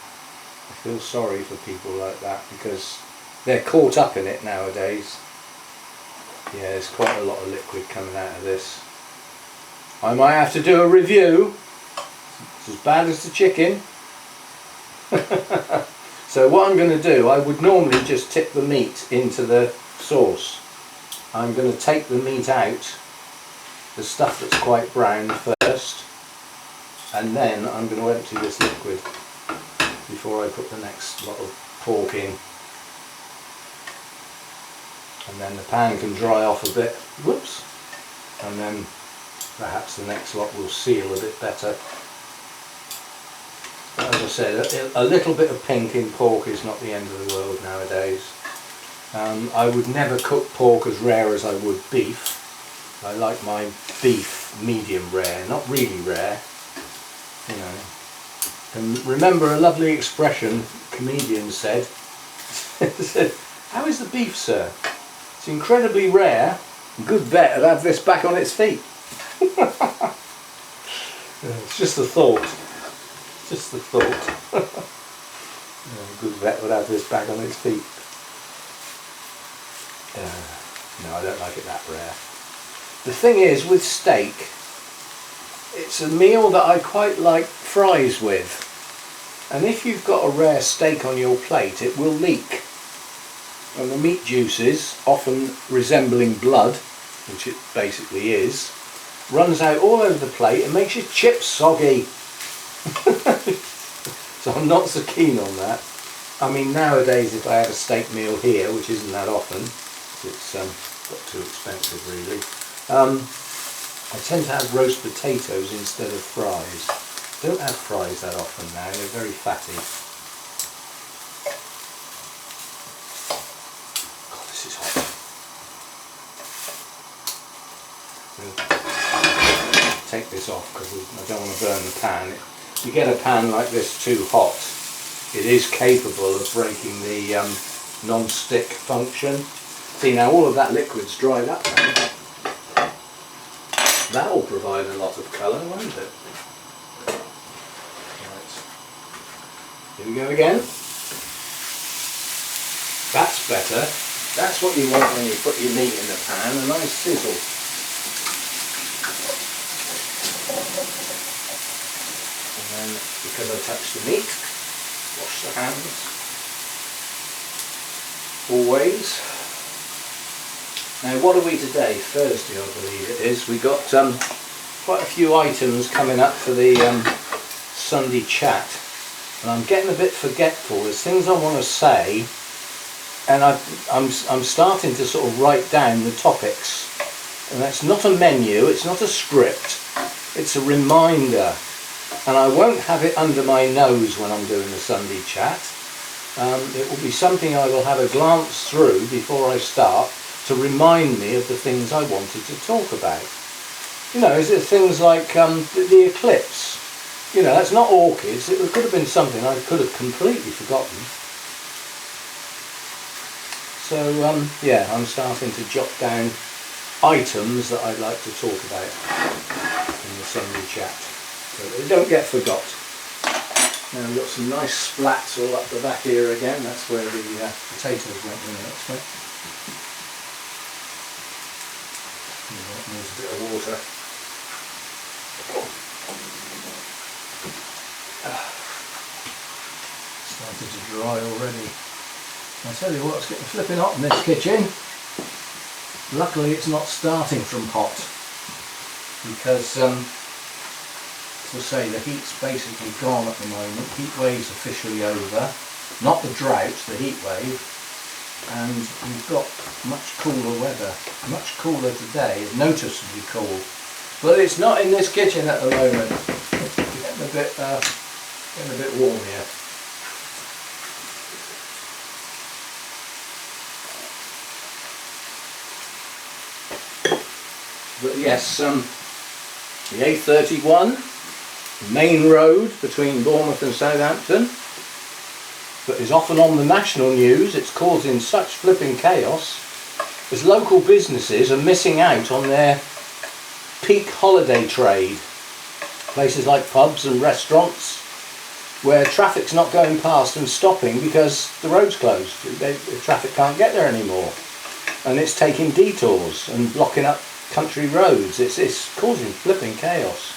I feel sorry for people like that because they're caught up in it nowadays. Yeah, there's quite a lot of liquid coming out of this. I might have to do a review. It's as bad as the chicken. So what I'm going to do, I would normally just tip the meat into the sauce. I'm going to take the meat out, the stuff that's quite brown first, and then I'm going to empty this liquid before I put the next lot of pork in. And then the pan can dry off a bit, whoops, and then perhaps the next lot will seal a bit better. But as I said, a little bit of pink in pork is not the end of the world nowadays. I would never cook pork as rare as I would beef. I like my beef medium rare, not really rare, you know. And remember a lovely expression a comedian said, "How is the beef, sir? It's incredibly rare. A good vet would have this back on its feet." It's just a thought. Just the thought. A good vet would have this back on its feet. No, I don't like it that rare. The thing is, with steak, it's a meal that I quite like fries with. And if you've got a rare steak on your plate, it will leak. And the meat juices, often resembling blood, which it basically is, runs out all over the plate and makes your chips soggy. So I'm not so keen on that. I mean, nowadays if I had a steak meal here, which isn't that often, it's got too expensive really, I tend to have roast potatoes instead of fries. Don't have fries that often now, they're very fatty. God, this is hot. We'll take this off because I don't want to burn the pan. If you get a pan like this too hot, it is capable of breaking the non-stick function. See, now all of that liquid's dried up now. That will provide a lot of colour, won't it? Right. Here we go again. That's better. That's what you want when you put your meat in the pan, a nice sizzle. And then, because I touched the meat, wash the hands. Always. Now what are we today? Thursday I believe it is. We got quite a few items coming up for the Sunday chat, and I'm getting a bit forgetful. There's things I want to say, and I'm starting to sort of write down the topics. And that's not a menu, it's not a script, it's a reminder. And I won't have it under my nose when I'm doing the Sunday chat. It will be something I will have a glance through before I start to remind me of the things I wanted to talk about. You know, is it things like the eclipse? You know, that's not orchids. It could have been something I could have completely forgotten. So yeah, I'm starting to jot down items that I'd like to talk about in the Sunday chat, so they don't get forgot. Now we've got some nice splats all up the back here again. That's where the potatoes went in, I expect. There's a bit of water. Started to dry already. I tell you what, it's getting flipping hot in this kitchen. Luckily it's not starting from hot, because as I say, the heat's basically gone at the moment. Heat wave's officially over. Not the drought, the heat wave. And we've got much cooler weather. Much cooler today, noticeably cool. But it's not in this kitchen at the moment. It's getting a bit warm here. But yes, the A31, main road between Bournemouth and Southampton, but is often on the national news. It's causing such flipping chaos as local businesses are missing out on their peak holiday trade. Places like pubs and restaurants where traffic's not going past and stopping because the road's closed. The traffic can't get there anymore, and it's taking detours and blocking up country roads. It's causing flipping chaos.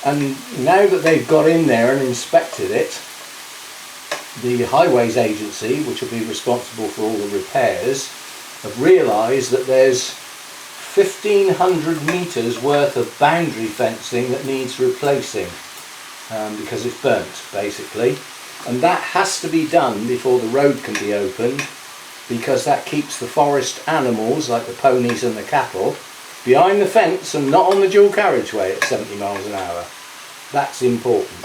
And now that they've got in there and inspected it, the Highways Agency, which will be responsible for all the repairs, have realised that there's 1,500 metres worth of boundary fencing that needs replacing because it's burnt, basically. And that has to be done before the road can be opened, because that keeps the forest animals, like the ponies and the cattle, behind the fence and not on the dual carriageway at 70 miles an hour. That's important.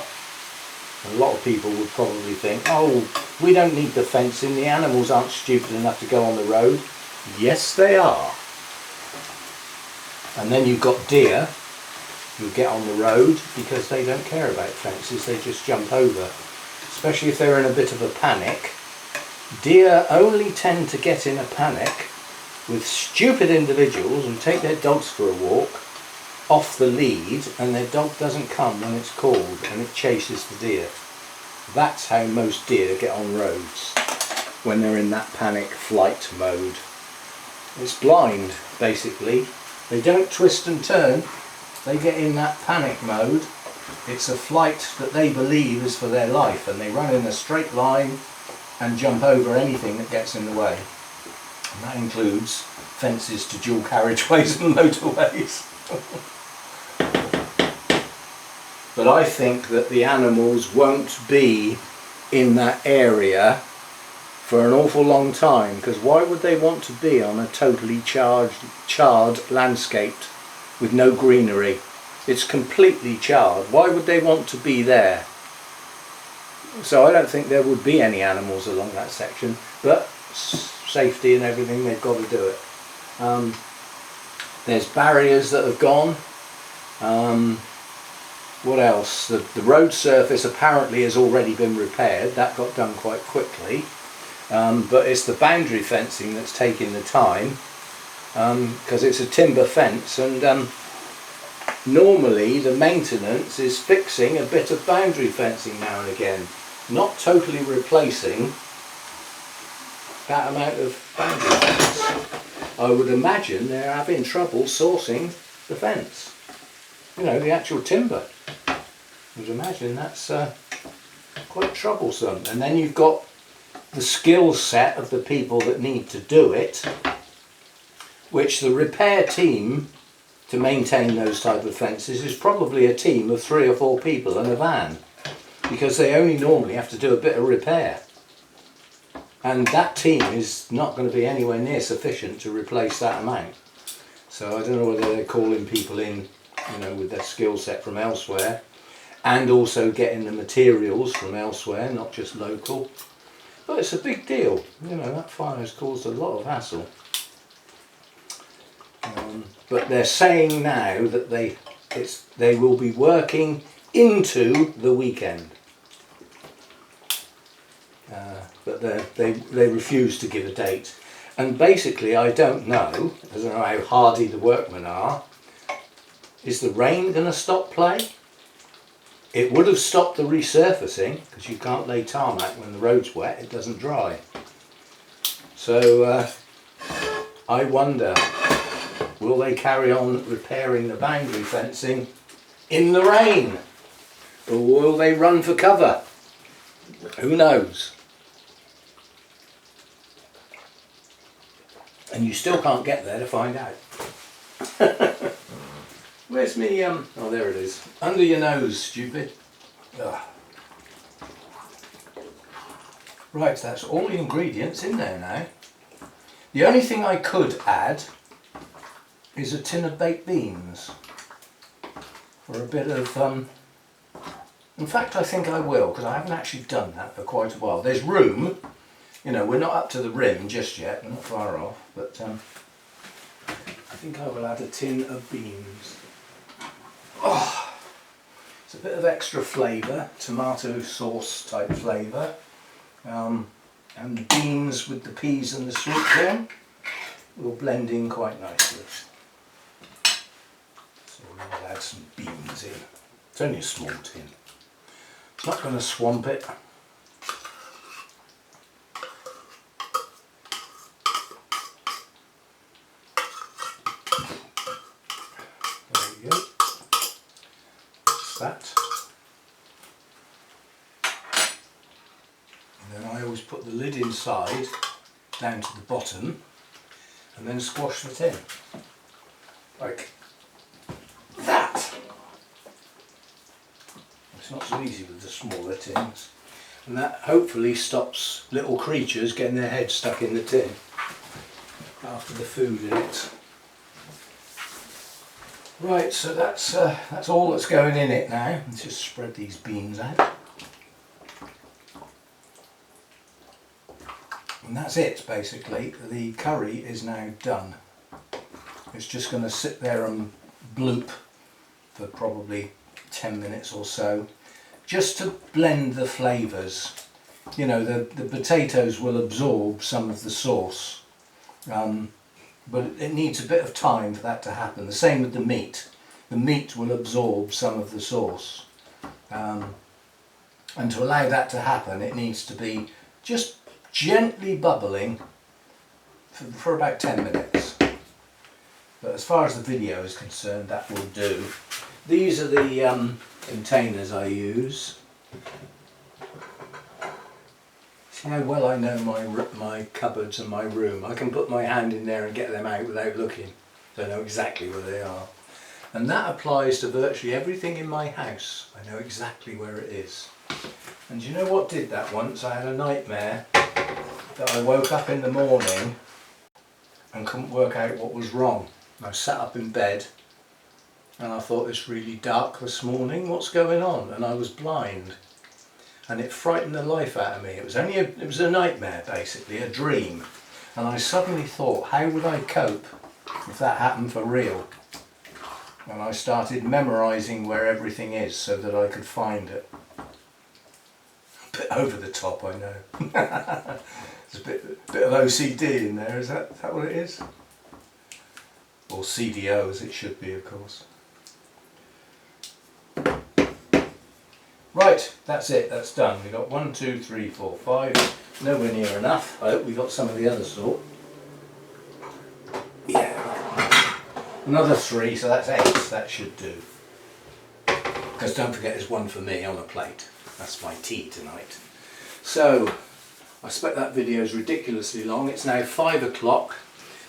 A lot of people would probably think, oh, we don't need the fencing, the animals aren't stupid enough to go on the road. Yes, they are. And then you've got deer who get on the road because they don't care about fences, they just jump over. Especially if they're in a bit of a panic. Deer only tend to get in a panic with stupid individuals who take their dogs for a walk off the lead, and their dog doesn't come when it's called and it chases the deer. That's how most deer get on roads, when they're in that panic flight mode. It's blind, basically. They don't twist and turn, they get in that panic mode. It's a flight that they believe is for their life, and they run in a straight line and jump over anything that gets in the way. And that includes fences to dual carriageways and motorways. But I think that the animals won't be in that area for an awful long time, because why would they want to be on a totally charred landscape with no greenery? It's completely charred. Why would they want to be there? So I don't think there would be any animals along that section, but safety and everything, they've got to do it. There's barriers that have gone. What else? The road surface apparently has already been repaired. That got done quite quickly. But it's the boundary fencing that's taking the time, because it's a timber fence, and normally the maintenance is fixing a bit of boundary fencing now and again, not totally replacing that amount of boundary fence. I would imagine they're having trouble sourcing the fence, you know, the actual timber. I would imagine that's quite troublesome. And then you've got the skill set of the people that need to do it, which the repair team to maintain those type of fences is probably a team of 3 or 4 people and a van, because they only normally have to do a bit of repair, and that team is not going to be anywhere near sufficient to replace that amount. So I don't know whether they're calling people in, you know, with their skill set from elsewhere, and also getting the materials from elsewhere, not just local. But it's a big deal, you know, that fire has caused a lot of hassle. But they're saying now that they will be working into the weekend. But they refuse to give a date. And basically, I don't know how hardy the workmen are. Is the rain going to stop play? It would have stopped the resurfacing, because you can't lay tarmac when the road's wet, it doesn't dry. So I wonder, will they carry on repairing the boundary fencing in the rain? Or will they run for cover? Who knows? And you still can't get there to find out. Where's me, oh there it is. Under your nose, stupid. Ugh. Right, that's all the ingredients in there now. The only thing I could add is a tin of baked beans. For a bit of, in fact I think I will, because I haven't actually done that for quite a while. There's room, you know, we're not up to the rim just yet, we're not far off, but I think I will add a tin of beans. Oh, it's a bit of extra flavour, tomato sauce type flavour, and the beans with the peas and the sweet corn will blend in quite nicely. So we'll add some beans in. It's only a small tin. Not going to swamp it. There we go. That's that. And then I always put the lid inside down to the bottom and then squash the tin. Like that. It's not so easy with the smaller tins. And that hopefully stops little creatures getting their heads stuck in the tin after the food in it. Right, so that's all that's going in it now. Let's just spread these beans out. And that's it basically. The curry is now done. It's just going to sit there and bloop for probably 10 minutes or so, just to blend the flavours. You know, the potatoes will absorb some of the sauce, but it needs a bit of time for that to happen. The same with the meat. The meat will absorb some of the sauce, and to allow that to happen it needs to be just gently bubbling for about 10 minutes. But as far as the video is concerned, that will do. These are the containers I use. See how well I know my cupboards and my room. I can put my hand in there and get them out without looking. So I know exactly where they are. And that applies to virtually everything in my house. I know exactly where it is. And you know what did that once? I had a nightmare that I woke up in the morning and couldn't work out what was wrong. I sat up in bed and I thought, it's really dark this morning, what's going on? And I was blind. And it frightened the life out of me. It was a nightmare basically, a dream. And I suddenly thought, how would I cope if that happened for real? And I started memorising where everything is so that I could find it. A bit over the top, I know. There's a bit of OCD in there, is that what it is? Or CDO as it should be, of course. Right, that's it, that's done. We've got 1, 2, 3, 4, 5. Nowhere near enough. I hope we got some of the other sort. Yeah. Another 3, so that's 8. That should do. Because don't forget there's one for me on a plate. That's my tea tonight. So, I expect that video is ridiculously long. It's now 5 o'clock.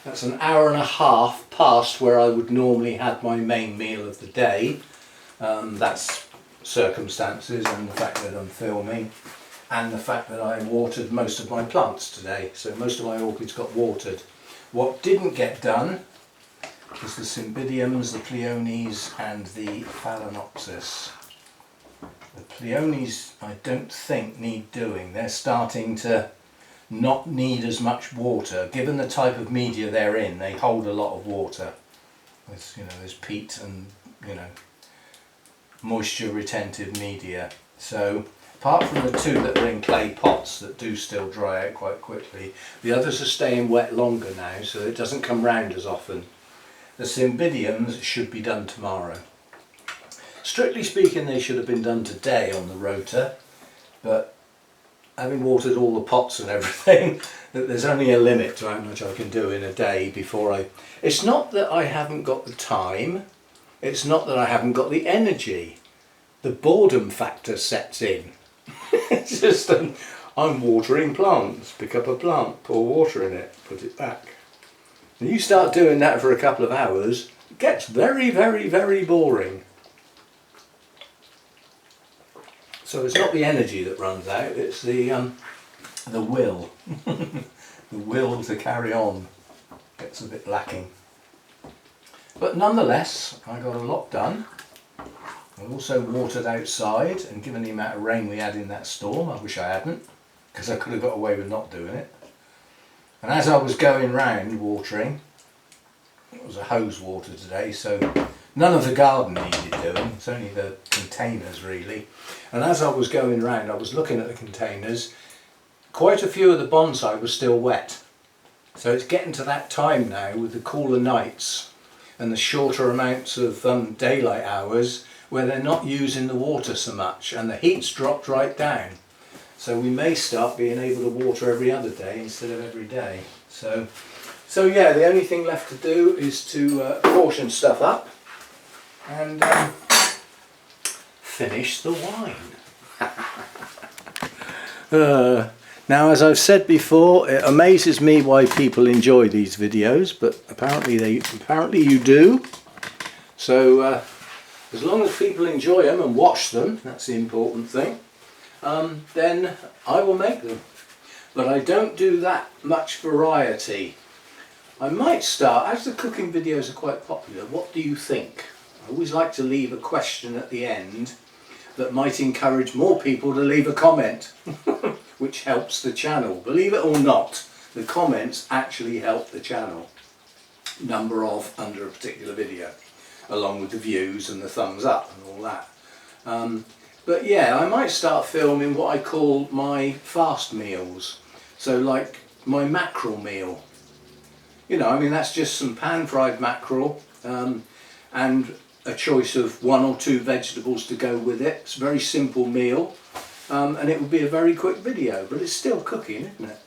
That's an hour and a half past where I would normally have my main meal of the day. That's circumstances and the fact that I'm filming and the fact that I watered most of my plants today. So most of my orchids got watered. What didn't get done was the Cymbidiums, the Pleonies and the Phalaenopsis. The Pleonies I don't think need doing. They're starting to not need as much water. Given the type of media they're in, they hold a lot of water. There's peat and moisture retentive media. So apart from the 2 that are in clay pots that do still dry out quite quickly, the others are staying wet longer now, so it doesn't come round as often. The Cymbidiums should be done tomorrow. Strictly speaking, they should have been done today on the rota, but having watered all the pots and everything, there's only a limit to how much I can do in a day before It's not that I haven't got the time, it's not that I haven't got the energy. The boredom factor sets in. It's just I'm watering plants, pick up a plant, pour water in it, put it back. And you start doing that for a couple of hours, it gets very, very, very boring. So it's not the energy that runs out, it's the will. The will to carry on gets a bit lacking. But nonetheless, I got a lot done. I also watered outside, and given the amount of rain we had in that storm, I wish I hadn't, because I could have got away with not doing it. And as I was going round watering, it was a hose water today, so none of the garden needed doing, it's only the containers really. And as I was going round, I was looking at the containers, quite a few of the bonsai were still wet. So it's getting to that time now with the cooler nights and the shorter amounts of daylight hours where they're not using the water so much and the heat's dropped right down. So we may start being able to water every other day instead of every day. So yeah, the only thing left to do is to portion stuff up and finish the wine. Now, as I've said before, it amazes me why people enjoy these videos, but apparently you do. So as long as people enjoy them and watch them, that's the important thing, then I will make them. But I don't do that much variety. I might start, as the cooking videos are quite popular, what do you think? I always like to leave a question at the end that might encourage more people to leave a comment, which helps the channel. Believe it or not, the comments actually help the channel. Number of under a particular video, along with the views and the thumbs up and all that. But yeah, I might start filming what I call my fast meals. So like my mackerel meal. You know, I mean, that's just some pan-fried mackerel and a choice of 1 or 2 vegetables to go with it. It's a very simple meal, and it will be a very quick video, but it's still cooking, isn't it?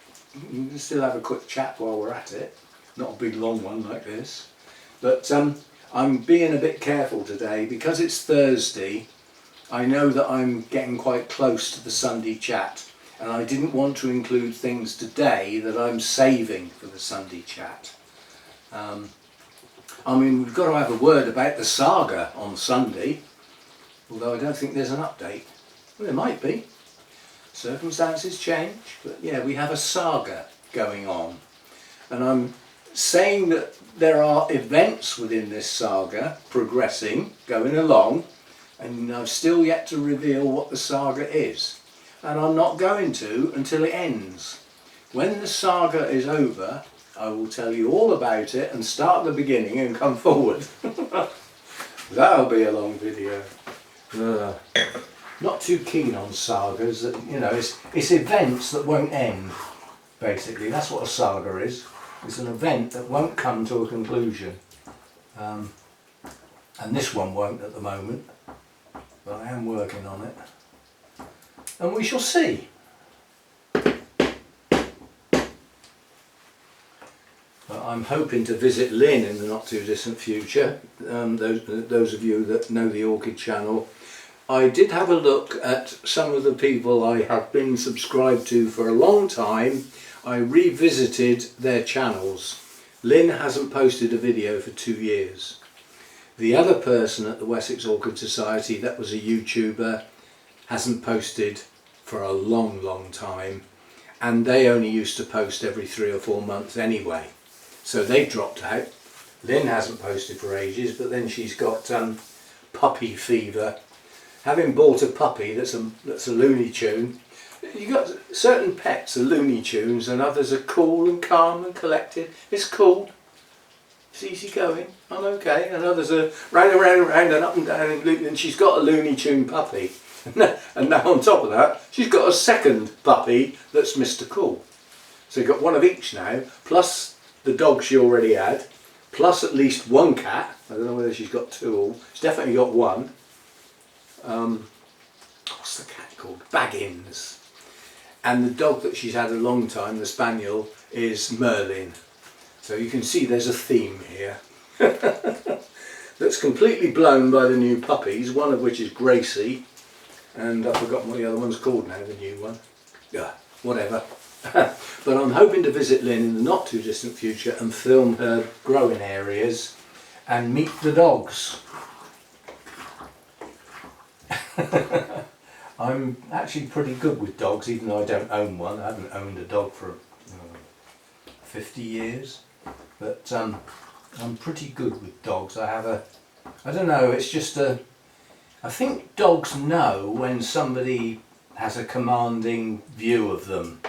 You can still have a quick chat while we're at it. Not a big long one like this. But I'm being a bit careful today because it's Thursday. I know that I'm getting quite close to the Sunday chat, and I didn't want to include things today that I'm saving for the Sunday chat. I mean, we've got to have a word about the saga on Sunday, although I don't think there's an update. Well, there might be. Circumstances change, but yeah, we have a saga going on. And I'm saying that there are events within this saga progressing, going along, and I've still yet to reveal what the saga is. And I'm not going to until it ends. When the saga is over, I will tell you all about it and start at the beginning and come forward. That'll be a long video. Not too keen on sagas. That, you know, it's events that won't end, basically. That's what a saga is. It's an event that won't come to a conclusion. And this one won't at the moment, but I am working on it. And we shall see. I'm hoping to visit Lynn in the not too distant future. Those of you that know the Orchid channel, I did have a look at some of the people I have been subscribed to for a long time. I revisited their channels. Lynn hasn't posted a video for 2 years. The other person at the Wessex Orchid Society, that was a YouTuber, hasn't posted for a long time, and they only used to post every 3 or 4 months anyway. So they dropped out. Lynn hasn't posted for ages, but then she's got puppy fever. Having bought a puppy that's a Looney Tune, you got certain pets are Looney Tunes and others are cool and calm and collected. It's cool. It's easy going. I'm okay. And others are round and round and round and up and down and she's got a Looney Tune puppy. And now on top of that, she's got a second puppy that's Mr. Cool. So you've got one of each now, plus the dog she already had, plus at least 1 cat. I don't know whether she's got 2 or... She's definitely got 1. What's the cat called? Baggins. And the dog that she's had a long time, the Spaniel, is Merlin. So you can see there's a theme here. That's completely blown by the new puppies, one of which is Gracie. And I've forgotten what the other one's called now, the new one. Yeah, whatever. But I'm hoping to visit Lynn in the not too distant future and film her growing areas and meet the dogs. I'm actually pretty good with dogs, even though I don't own one. I haven't owned a dog for 50 years. But I'm pretty good with dogs. I don't know, it's just I think dogs know when somebody has a commanding view of them.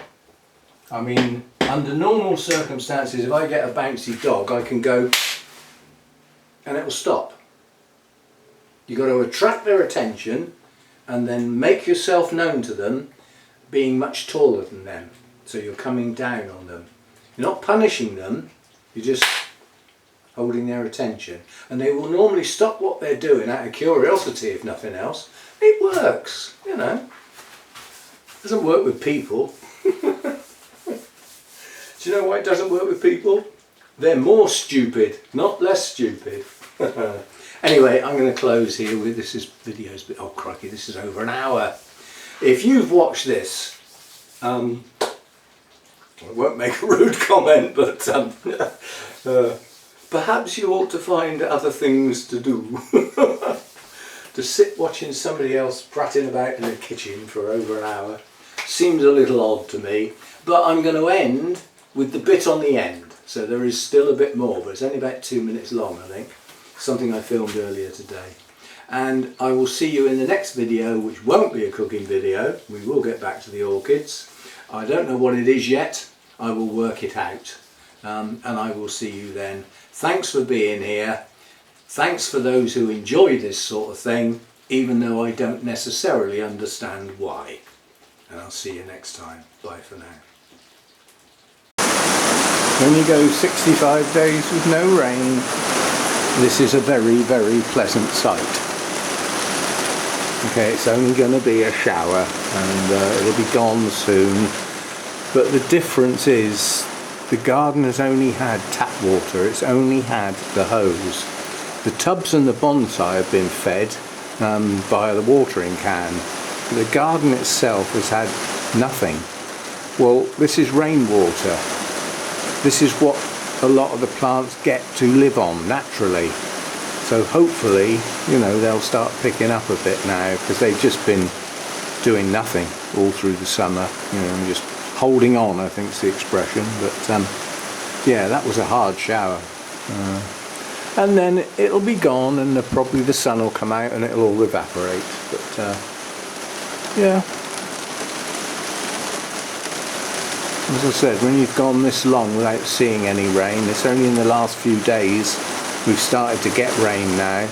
I mean, under normal circumstances, if I get a bouncy dog, I can go and it will stop. You've got to attract their attention and then make yourself known to them, being much taller than them. So you're coming down on them. You're not punishing them, you're just holding their attention, and they will normally stop what they're doing out of curiosity, if nothing else. It works, you know. It doesn't work with people. Do you know why it doesn't work with people? They're more stupid, not less stupid. Anyway, I'm going to close here with this video's bit. Oh crikey, this is over an hour. If you've watched this, I won't make a rude comment, but perhaps you ought to find other things to do. To sit watching somebody else prattling about in the kitchen for over an hour seems a little odd to me, but I'm going to end with the bit on the end. So there is still a bit more, but it's only about 2 minutes long, I think. Something I filmed earlier today. And I will see you in the next video, which won't be a cooking video. We will get back to the orchids. I don't know what it is yet. I will work it out. And I will see you then. Thanks for being here. Thanks for those who enjoy this sort of thing, even though I don't necessarily understand why. And I'll see you next time. Bye for now. When you go 65 days with no rain, this is a very, very pleasant sight. Okay, it's only going to be a shower and it'll be gone soon. But the difference is the garden has only had tap water, it's only had the hose. The tubs and the bonsai have been fed via the watering can. The garden itself has had nothing. Well, this is rainwater. This is what a lot of the plants get to live on naturally. So hopefully, you know, they'll start picking up a bit now, because they've just been doing nothing all through the summer. You know, just holding on, I think is the expression. But yeah, that was a hard shower. And then it'll be gone, and probably the sun will come out and it'll all evaporate. But yeah, as I said, when you've gone this long without seeing any rain, it's only in the last few days we've started to get rain now.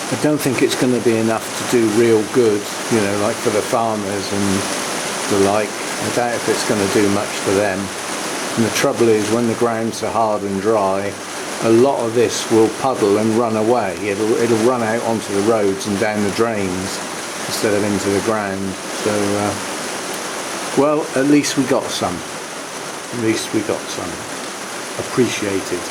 I don't think it's going to be enough to do real good, you know, like for the farmers and the like. I doubt if it's going to do much for them. And the trouble is, when the ground's so hard and dry, a lot of this will puddle and run away. It'll run out onto the roads and down the drains instead of into the ground. So, well, at least we got some. At least we got some. Appreciated.